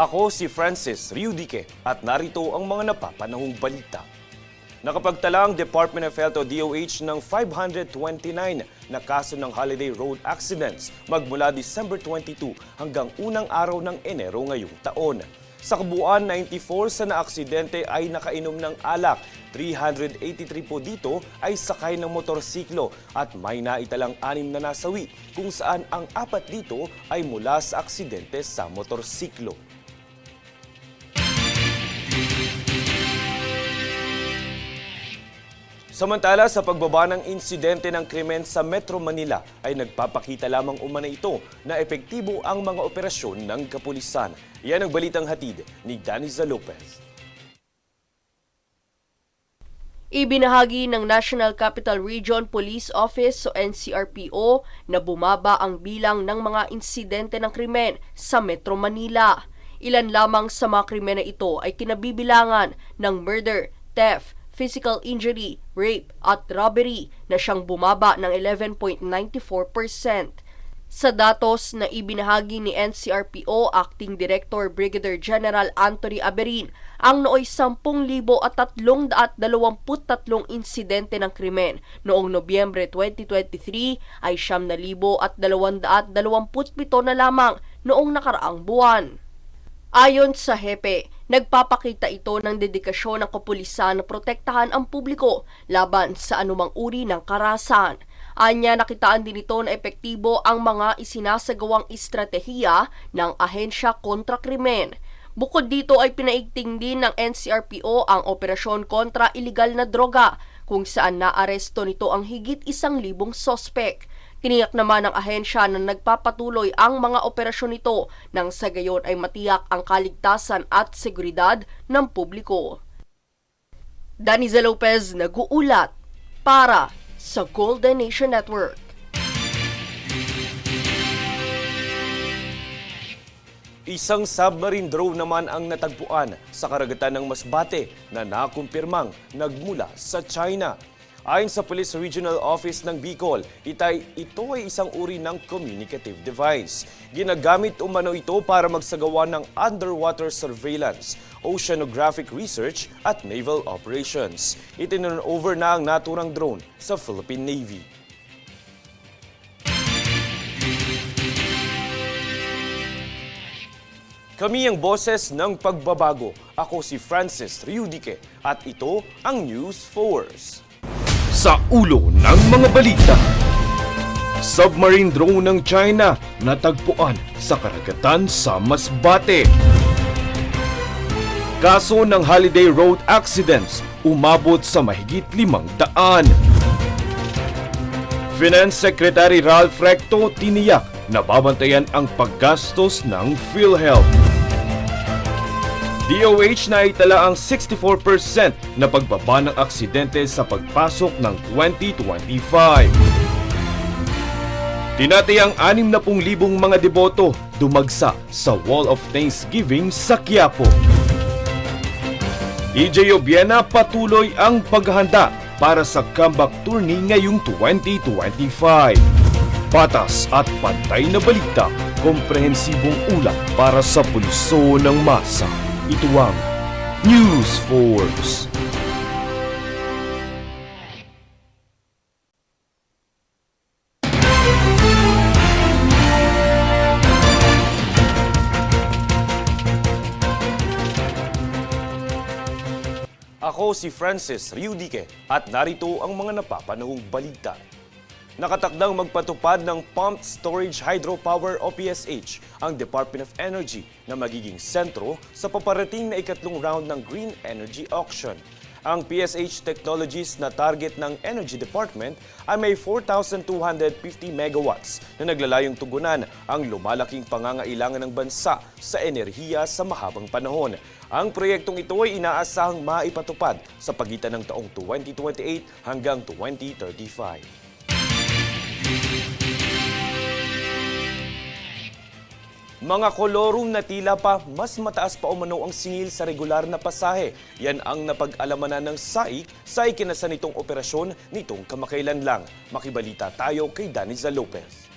Ako si Francis Riudique at narito ang mga napapanahong balita. Nakapagtala ang Department of Health o DOH ng 529 na kaso ng holiday road accidents magmula December 22 hanggang unang araw ng Enero ngayong taon. Sa kabuuan, 94 sa naaksidente ay nakainom ng alak, 383 po dito ay sakay ng motorsiklo at may naitalang 6 na nasawi kung saan ang 4 dito ay mula sa aksidente sa motorsiklo. Samantala, sa pagbaba ng insidente ng krimen sa Metro Manila ay nagpapakita lamang umano ito na epektibo ang mga operasyon ng kapulisan. Yan ang balitang hatid ni Daniza Lopez. Ibinahagi ng National Capital Region Police Office o NCRPO na bumaba ang bilang ng mga insidente ng krimen sa Metro Manila. Ilan lamang sa mga krimen na ito ay kinabibilangan ng murder, theft, physical injury, rape at robbery na siyang bumaba ng 11.94%. Sa datos na ibinahagi ni NCRPO Acting Director Brigadier General Anthony Aberin, ang nooy 10,323 insidente ng krimen noong Nobyembre 2023 ay 9,227 na lamang noong nakaraang buwan. Ayon sa HEPE, nagpapakita ito ng dedikasyon ng kapulisan na protektahan ang publiko laban sa anumang uri ng karahasan. Anya, nakitaan din ito na epektibo ang mga isinasagawang estratehiya ng ahensya kontra krimen. Bukod dito ay pinaigting din ng NCRPO ang operasyon kontra iligal na droga kung saan naaresto nito ang higit 1,000 sospek. Tiniyak naman ng ahensya na nagpapatuloy ang mga operasyon nito nang sa gayon ay matiyak ang kaligtasan at seguridad ng publiko. Daniza Lopez nag-uulat para sa Golden Nation Network. Isang submarine drone naman ang natagpuan sa karagatan ng Masbate na nakumpirmang nagmula sa China. Ayon sa Police Regional Office ng Bicol, ito ay isang uri ng communicative device. Ginagamit umano ito para magsagawa ng underwater surveillance, oceanographic research at naval operations. Itinurn over na ang naturang drone sa Philippine Navy. Kami ang boses ng pagbabago. Ako si Francis Riudique at ito ang News Force. Sa ulo ng mga balita, submarine drone ng China natagpuan sa karagatan sa Masbate. Kaso ng holiday road accidents umabot sa mahigit 500. Finance Secretary Ralph Recto tiniyak na babantayan ang paggastos ng PhilHealth. DOH na itala ang 64% na pagbaba ng aksidente sa pagpasok ng 2025. Tinatayang 60,000 mga deboto dumagsa sa Wall of Thanksgiving sa Quiapo. EJ Obiena patuloy ang paghahanda para sa comeback tourney ngayong 2025. Patas at pantay na balita, komprehensibong ulat para sa pulso ng masa. Ito ang News Force. Ako si Francis Riudique at narito ang mga napapanahong balita. Nakatakdang magpatupad ng Pumped Storage Hydropower o PSH ang Department of Energy na magiging sentro sa paparating na ikatlong round ng Green Energy Auction. Ang PSH Technologies na target ng Energy Department ay may 4,250 megawatts na naglalayong tugunan ang lumalaking pangangailangan ng bansa sa enerhiya sa mahabang panahon. Ang proyektong ito ay inaasahang maipatupad sa pagitan ng taong 2028 hanggang 2035. Mga kolorum na tila pa mas mataas pa umano ang singil sa regular na pasahe. Yan ang napag-alamanan ng SAIC sa ikinasa nitong operasyon nitong kamakailan lang. Makibalita tayo kay Daniza Lopez.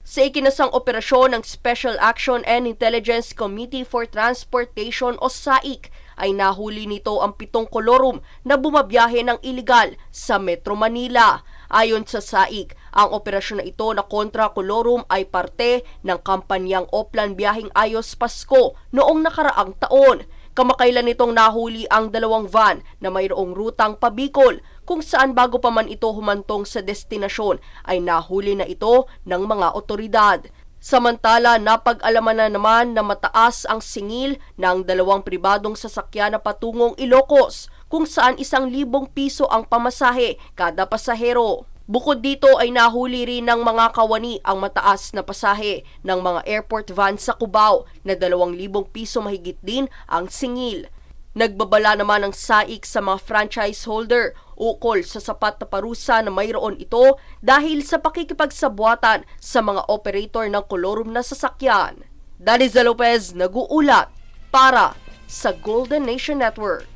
Sa ikinasang operasyon ng Special Action and Intelligence Committee for Transportation o SAIC ay nahuli nito ang 7 kolorum na bumabiyahe ng iligal sa Metro Manila. Ayon sa SAIC, ang operasyon na ito na kontra kolorum ay parte ng kampanyang Oplan Biyaheng Ayos Pasko noong nakaraang taon. Kamakailan nitong nahuli ang 2 van na mayroong rutang pabikol kung saan bago pa man ito humantong sa destinasyon ay nahuli na ito ng mga otoridad. Samantala, napag-alaman na naman na mataas ang singil ng 2 pribadong sasakyan na patungong Ilocos kung saan 1,000 piso ang pamasahe kada pasahero. Bukod dito ay nahuli rin ng mga kawani ang mataas na pasahe ng mga airport van sa Cubao na 2,000 piso mahigit din ang singil. Nagbabala naman ang SAIC sa mga franchise holder ukol sa sapat na parusa na mayroon ito dahil sa pakikipagsabuatan sa mga operator ng kolorum na sasakyan. Daniza Lopez, nag-uulat para sa Golden Nation Network.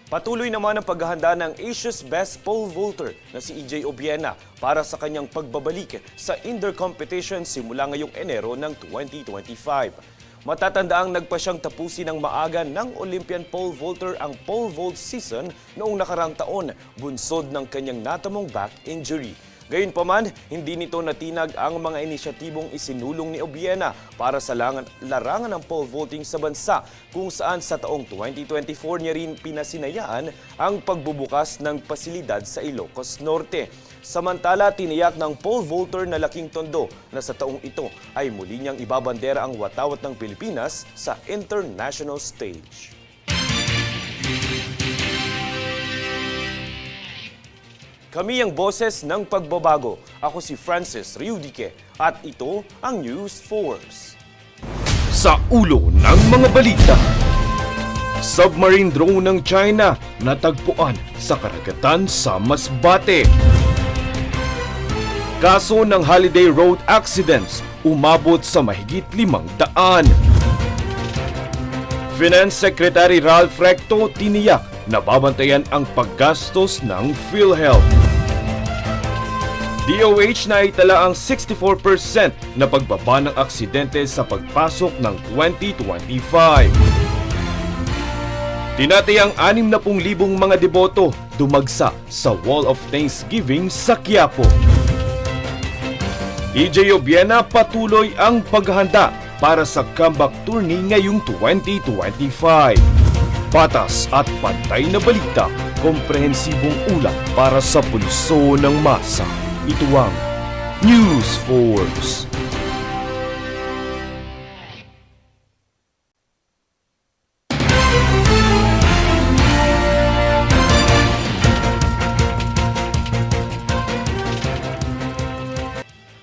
Patuloy naman ang paghahanda ng Asia's Best Pole Vaulter na si EJ Obiena para sa kanyang pagbabalik sa indoor competition simula ngayong Enero ng 2025. Matatandaang nagpa siyang tapusin ng maaga ng Olympian pole vaulter ang pole vault season noong nakarang taon, bunsod ng kanyang natamong back injury. Gayunpaman, hindi nito natinag ang mga inisyatibong isinulong ni Obiena para sa larangan ng pole vaulting sa bansa, kung saan sa taong 2024 niya rin pinasinayaan ang pagbubukas ng pasilidad sa Ilocos Norte. Samantala, tiniyak ng pole vaulter na Laking Tondo na sa taong ito ay muli niyang ibabandera ang watawat ng Pilipinas sa international stage. Kami ang boses ng pagbabago. Ako si Francis Riudique at ito ang News Force. Sa ulo ng mga balita, submarine drone ng China natagpuan sa karagatan sa Masbate. Kaso ng holiday road accidents umabot sa mahigit 500. Finance Secretary Ralph Recto tiniyak na babantayan ang paggastos ng PhilHealth. DOH na itala ang 64% na pagbaba ng aksidente sa pagpasok ng 2025. Tinatayang 60,000 mga deboto dumagsa sa Wall of Thanksgiving sa Quiapo. EJ Obiena patuloy ang paghahanda para sa comeback tourney ngayong 2025. Patas at pantay na balita, komprehensibong ulat para sa pulso ng masa. Ito ang News Force.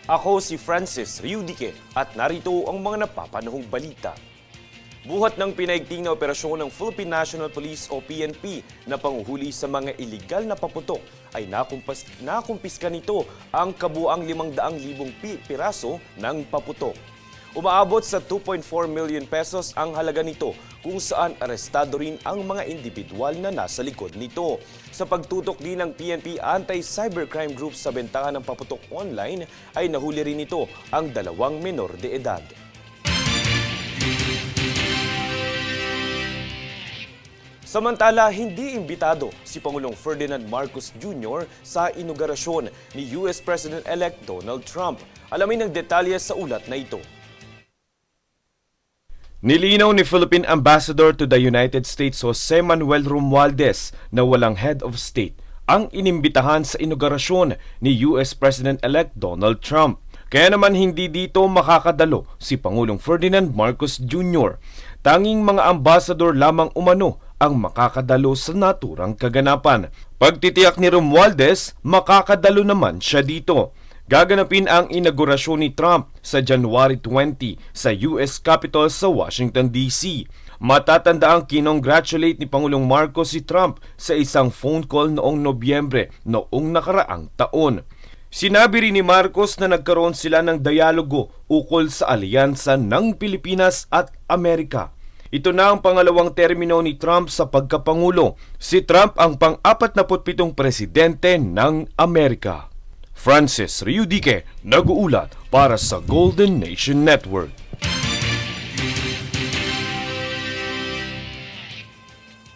Ako si Francis Riudique at narito ang mga napapanahong balita. Buhat ng pinaigting na operasyon ng Philippine National Police o PNP na panguhuli sa mga iligal na paputok ay nakumpiska nito ang kabuang 500,000 piraso ng paputok. Umaabot sa 2.4 million pesos ang halaga nito, kung saan arestado rin ang mga individual na nasa likod nito. Sa pagtutok din ng PNP Anti-Cybercrime Group sa bentahan ng paputok online ay nahuli rin nito ang 2 menor de edad. Samantala, hindi imbitado si Pangulong Ferdinand Marcos Jr. sa inaugurasyon ni US President-elect Donald Trump. Alamin ang detalye sa ulat na ito. Nilinaw ni Philippine Ambassador to the United States Jose Manuel Romualdez na walang head of state ang inimbitahan sa inaugurasyon ni US President-elect Donald Trump. Kaya naman hindi dito makakadalo si Pangulong Ferdinand Marcos Jr. Tanging mga ambassador lamang umano ang makakadalo sa naturang kaganapan. Pagtitiyak ni Romualdez, makakadalo naman siya dito. Gaganapin ang inaugurasyon ni Trump sa January 20 sa US Capitol sa Washington, D.C. Matatandaang kinongratulate ni Pangulong Marcos si Trump sa isang phone call noong Nobyembre noong nakaraang taon. Sinabi rin ni Marcos na nagkaroon sila ng dialogo ukol sa alyansa ng Pilipinas at Amerika. Ito na ang pangalawang termino ni Trump sa pagkapangulo. Si Trump ang pang-47 presidente ng Amerika. Francis Riudique, nag-uulat para sa Golden Nation Network.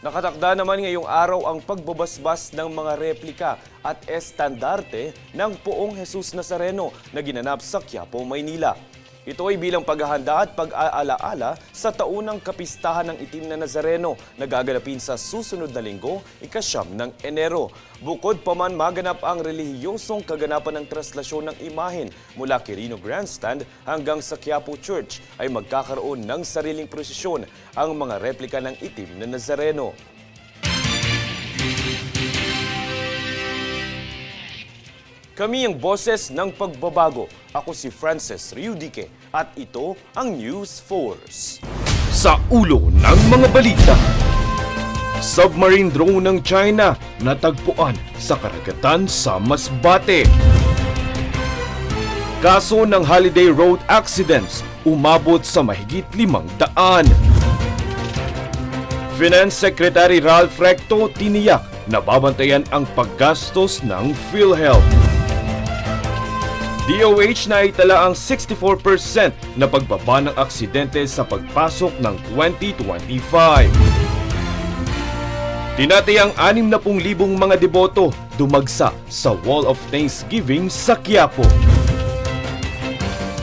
Nakatakda naman ngayong araw ang pagbabasbas ng mga replika at estandarte ng Poong Jesus Nazareno na ginanap sa Quiapo, Maynila. Ito ay bilang paghahanda at pag-aalaala sa taunang kapistahan ng Itim na Nazareno na gaganapin sa susunod na linggo, ika-9 ng Enero. Bukod pa man maganap ang relihiyosong kaganapan ng traslasyon ng imahen mula Quirino Grandstand hanggang sa Quiapo Church ay magkakaroon ng sariling prosesyon ang mga replika ng Itim na Nazareno. Kami ang boses ng pagbabago. Ako si Francis Riudique at ito ang News Force. Sa ulo ng mga balita, submarine drone ng China natagpuan sa karagatan sa Masbate. Kaso ng holiday road accidents umabot sa mahigit 500. Finance Secretary Ralph Recto tiniyak na babantayan ang paggastos ng PhilHealth. DOH na itala ang 64% na pagbaba ng aksidente sa pagpasok ng 2025. Tinatayang 60,000 mga deboto dumagsa sa Wall of Thanksgiving sa Quiapo.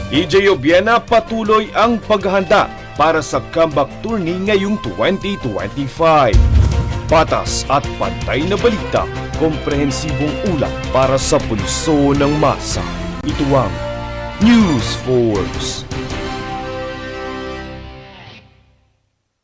EJ Obiena patuloy ang paghahanda para sa comeback tourney ngayong 2025. Patas at pantay na balita, komprehensibong ulat para sa pulso ng masa. Ito ang News Force.